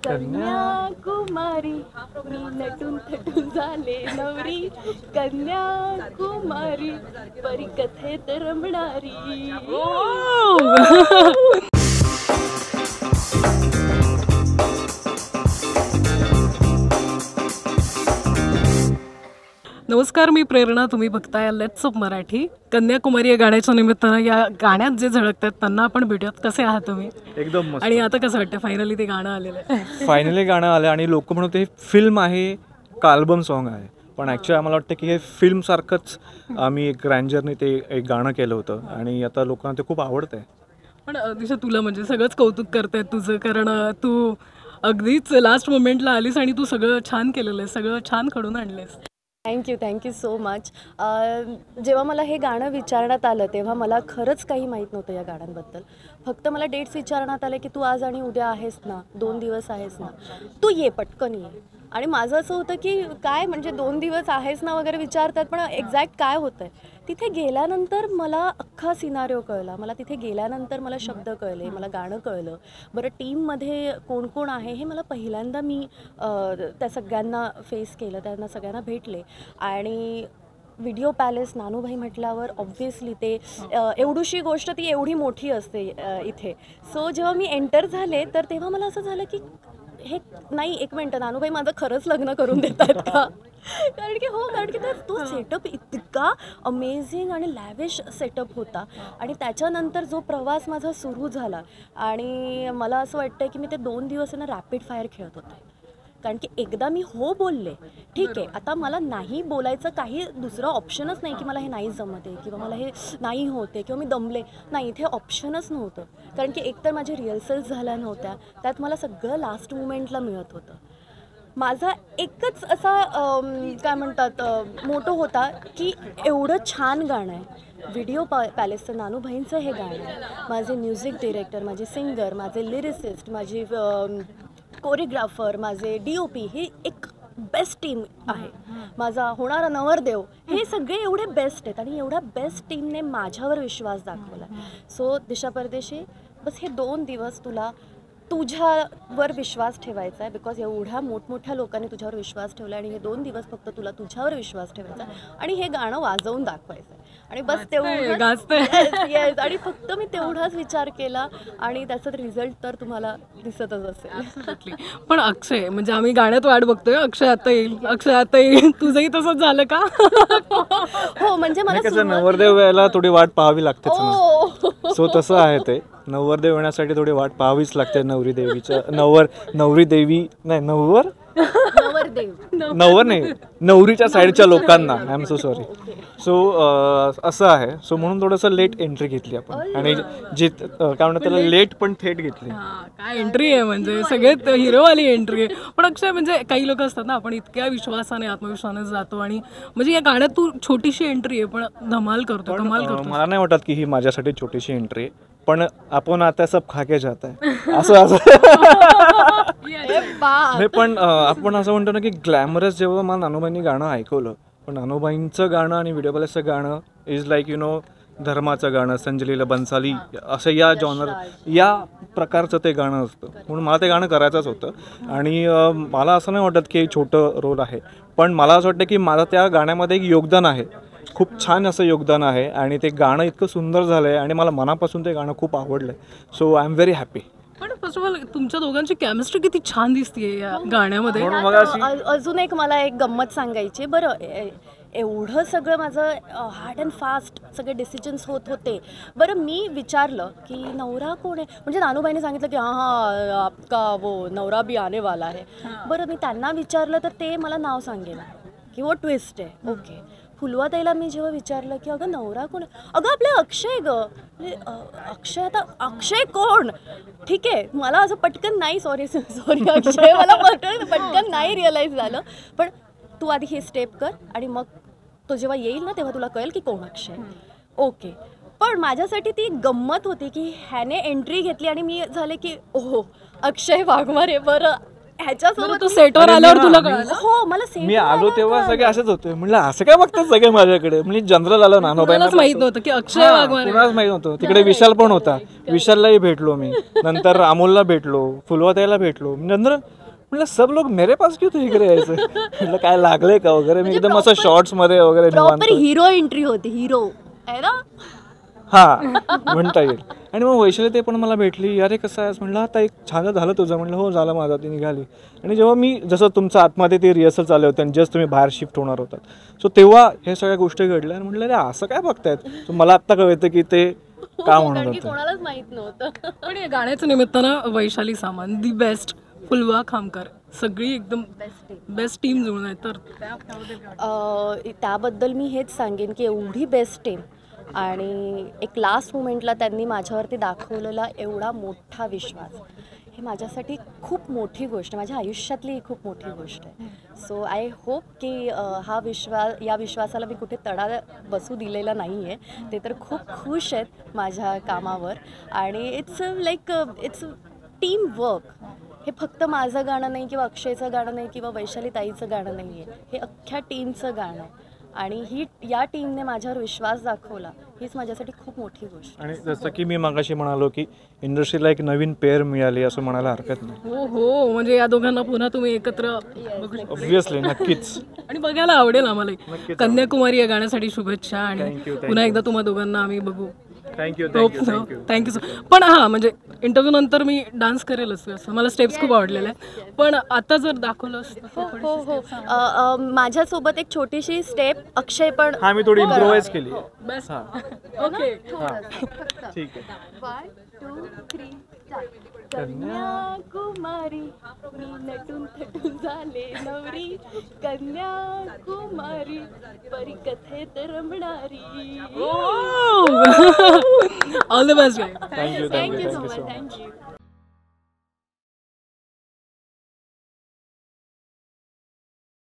कन्याकुमारी मी नटून थटून झाले नवरी, कन्याकुमारी परी कथेत रमणारी. नमस्कार, मी प्रेरणा. तुम्ही बघताय लेट्स अप मराठी. कन्याकुमारी या गाण्याच्या निमित्तानं या गाण्यात जे झळकतात त्यांना आपण भेटूयात. कसे आहात तुम्ही? एकदम मस्त. आणि आता कसं वाटतं फायनली ते गाणं आलेलं आहे? फायनली गाणं आलं आणि लोक म्हणत हे फिल्म आहे का अल्बम सॉन्ग आहे, पण ॲक्च्युली आम्हाला वाटतं की हे फिल्मसारखंच आम्ही एक ग्रँजरने ते एक गाणं केलं होतं आणि आता लोकांना ते खूप आवडतं आहे. पण दिशा, तुला म्हणजे सगळंच कौतुक करतायत तुझं, कारण तू अगदीच लास्ट मोमेंटला आलीस आणि तू सगळं छान केलेलं आहे, सगळं छान घडून आणलेस. Thank you so much. जेव्हा मला हे गाणं विचारण्यात आलं तेव्हा मला खरंच काही माहीत नव्हतं या गाण्यांबद्दल. फक्त मला डेट्स विचारण्यात आले की तू आज आणि उद्या आहेस ना, 2 दिवस आहेस ना, तू ये, पटकन ये. आणि माझं असं होतं की काय म्हणजे 2 दिवस आहेस ना वगैरे विचारतात, पण एक्झॅक्ट काय होतं आहे. तिथे गेल्यानंतर मला अख्खा सिनारिओ कळला. मला तिथे गेल्यानंतर मला शब्द कळले, मला गाणं कळलं. बरं, टीममध्ये कोण कोण आहे हे मला पहिल्यांदा मी त्या सगळ्यांना फेस केलं, त्यांना सगळ्यांना भेटले. आणि व्हिडिओ पॅलेस नानूभाई म्हटल्यावर ऑब्व्हियसली ते एवढीशी गोष्ट ती एवढी मोठी असते इथे. सो जेव्हा मी एंटर झाले तर तेव्हा मला असं झालं की हे नाही, एक मिनटं, नानूभाई माझं खरंच लग्न करून देत आहेत का? कारण की तो सेटअप इतका अमेझिंग आणि लॅविश सेटअप होता. आणि त्याच्यानंतर जो प्रवास माझा सुरू झाला आणि मला असं वाटतं की मी ते 2 दिवस ना रॅपिड फायर खेळत होते. कारण की एकदा मी हो बोलले, ठीक आहे, आता मला नाही बोलायचं काही दुसरं ऑप्शनच नाही की मला हे नाही जमते किंवा मला हे नाही होते किंवा मी दमले नाही, इथे ऑप्शनच नव्हतं. कारण की एकतर माझे रिहर्सल्स झाल्या नव्हत्या, त्यात मला सगळं लास्ट मुमेंटला मिळत होतं. माझा एकच असा काय म्हणतात मोटो होता की एवढं छान गाणं आहे, व्हिडिओ पॅलेसचं नानूभाईंचं हे गाणं आहे, माझे म्युझिक डिरेक्टर, माझे सिंगर, माझे लिरिसिस्ट, माझी कोरिओग्राफर, माझे DOP, हे एक बेस्ट टीम आहे. माझा होणारा नवरदेव, हे सगळे एवढे बेस्ट आहेत आणि एवढ्या बेस्ट टीमने माझ्यावर विश्वास दाखवला. सो दिशा परदेशी, बस हे 2 दिवस तुला तुझ्यावर विश्वास ठेवायचा आहे, बिकॉज एवढ्या मोठमोठ्या लोकांनी तुझ्यावर विश्वास ठेवला आणि हे 2 दिवस फक्त तुला तुझ्यावर विश्वास ठेवायचा आणि हे गाणं वाजवून दाखवायचं आहे. आणि बस तेवढं येस, आणि फक्त मी तेवढाच विचार केला आणि त्याचा रिझल्ट तर तुम्हाला दिसतच असेल. पण अक्षय, म्हणजे आम्ही गाण्यात वाट बघतोय, अक्षय आता येईल, तुझंही तसंच झालं का? हो, म्हणजे मला कसं नवरदेव यायला थोडी वाट पाहावी लागते. सो तसं आहे ते, नवरदेव येण्यासाठी थोडी वाट पाहावीच लागते. नवरी देवी नाही, नवर नाही, नवरीच्या साईडच्या लोकांना. I am so sorry. So असं आहे. सो म्हणून थोडंसं लेट एंट्री घेतली आपण आणि काय म्हणतात त्याला, लेट पण थेट घेतली. काय एंट्री आहे, म्हणजे सगळ्यात हिरोवाली एंट्री आहे. पण अक्षय, म्हणजे काही लोक असतात ना, आपण इतक्या विश्वासाने आत्मविश्वासाने जातो आणि म्हणजे या गाण्यात तू छोटीशी एंट्री आहे पण धमाल करतो. मला नाही वाटत की ही माझ्यासाठी छोटीशी एंट्री आहे, पण आपण आता सब खाके जात आहे असं नाही. पण आपण असं म्हणतो ना की ग्लॅमरस, जेव्हा मला नानूबाईंनी गाणं ऐकवलं, पण नानूबाईंचं गाणं आणि व्हिडिओ पॅलेसचं गाणं इज लाईक धर्माचं गाणं, संजलीला बन्साली असं या जॉनर, या प्रकारचं ते गाणं असतं. म्हणून मला ते गाणं करायचंच होतं. आणि मला असं नाही वाटत की छोटं रोल आहे, पण मला असं वाटतं की माझं त्या गाण्यामध्ये एक योगदान आहे, खूप छान असं योगदान आहे. आणि ते गाणं इतकं सुंदर झालं आहे आणि मला मनापासून ते गाणं खूप आवडलं आहे. So I am very happy. पण फर्स्ट ऑफ ऑल तुमच्या दोघांची केमिस्ट्री किती छान दिसते या गाण्यामध्ये. अजून एक मला एक गंमत सांगायची. बरं, एवढं सगळं माझं हार्ड अँड फास्ट सगळे डिसिजन्स होत होते. बरं, मी विचारलं की नवरा कोण आहे, म्हणजे नानूबाईने सांगितलं की हां आपका वो नवरा भी आने वाला आहे. बरं, मी त्यांना विचारलं तर ते मला नाव सांगेल की वो ट्विस्ट आहे. ओके. फुलवाताईला मी जेव्हा विचारलं की अगं नवरा कोण, अगं आपल्या अक्षय अक्षय, आता अक्षय कोण? ठीक आहे, मला असं पटकन नाही, सॉरी अक्षय, मला पटकन नाही रिअलाईज झालं. पण तू आधी हे स्टेप कर आणि मग तो जेव्हा येईल ना तेव्हा तुला कळेल की कोण अक्षय. ओके. पण माझ्यासाठी ती गंमत होती की ह्याने एंट्री घेतली आणि मी झाले की ओहो अक्षय वाघमारे. बरं, ह्याच्यासोबत तू सेटवर आल्यावर तुला कळलं हो मला set मी वर आलो आल्यावर तेव्हा कळलं. सगळे असेच होते म्हणलं असं काय बघतात सगळे माझ्याकडे म्हणजे जनरल आलं नानोबाईंना कोणालाच माहित नव्हतं की अक्षय वाघमारे कुणालाच माहित नव्हतं तिकडे विशाल पण होता विशाललाही भेटलो मी नंतर अमोलला भेटलो फुलवाताईला भेटलो नंतर म्हटलं सब लोग मेरे पास क्यों तू इकडे यायचं म्हटलं काय लागलंय का वगैरे मी एकदम असं शॉर्ट्स मध्ये वगैरे निवांत प्रॉपर हिरो एंट्री होती हिरो आहे ना हा म्हणता येईल आणि मग वैशाली ते पण मला भेटली अरे कसं आहेस म्हणलं आता एक छान झालं तुझं म्हणलं हो झालं माझं ती निघाली आणि जेव्हा मी जसं तुमचं आतमध्ये ते रिहर्सल चालू होतं आणि जस्ट तुम्ही बाहेर शिफ्ट होणार होतात सो तेव्हा हे सगळ्या गोष्टी घडल्या आणि म्हटलं अरे असं काय बघतायत सो मला आत्ता कळतं की ते का म्हणत कारण की होतं कोणालाच माहित नव्हतं पण या गाण्याच्या निमित्तानं वैशाली सामान दी बेस्ट फुलवा खामकर सगळी एकदम बेस्ट टीम जुळून आहे तर त्याबद्दल मी हेच सांगेन की एवढी बेस्ट टीम आणि एक लास्ट मोमेंटला त्यांनी माझ्यावरती दाखवलेला एवढा मोठा विश्वास हे माझ्यासाठी खूप मोठी गोष्ट आहे माझ्या आयुष्यातली ही खूप मोठी गोष्ट आहे सो आय होप की या विश्वासाला मी कुठे तडा बसू दिलेला नाही आहे ते तर खूप खुश आहेत माझ्या कामावर आणि इट्स इट्स टीम वर्क हे फक्त माझं गाणं नाही किंवा अक्षयचं गाणं नाही किंवा वैशाली ताईचं गाणं नाही आहे हे अख्ख्या टीमचं गाणं आहे आणि या टीमने माझ्यावर विश्वास दाखवला हीच माझ्यासाठी खूप मोठी गोष्ट आणि जसं की मी मागाशी म्हणालो की इंडस्ट्रीला एक नवीन पेअर मिळाली असं म्हणायला हरकत नाही हो हो म्हणजे या दोघांना पुन्हा तुम्ही एकत्र बघू शकता ऑब्व्हियसली नक्कीच आणि बघायला आवडेल आम्हाला कन्याकुमारी या गाण्यासाठी शुभेच्छा आणि पुन्हा एकदा तुम्हा दोघांना आम्ही बघू थँक्यू थँक्यू सो पण हां म्हणजे इंटरव्ह्यू नंतर मी डान्स करेलच असं मला स्टेप्स खूप आवडलेल्या आहेत पण आता जर दाखवलं हो हो माझ्यासोबत एक छोटीशी स्टेप अक्षय पण हा मी थोडी इम्प्रोवाइज केली बेस्ट ओके ठीक आहे 1 2 3 कन्याकुमारी मी नटून थटून झाले नवरी कन्याकुमारी परिकथेत रमणारी all the best thank you thank you so much thank you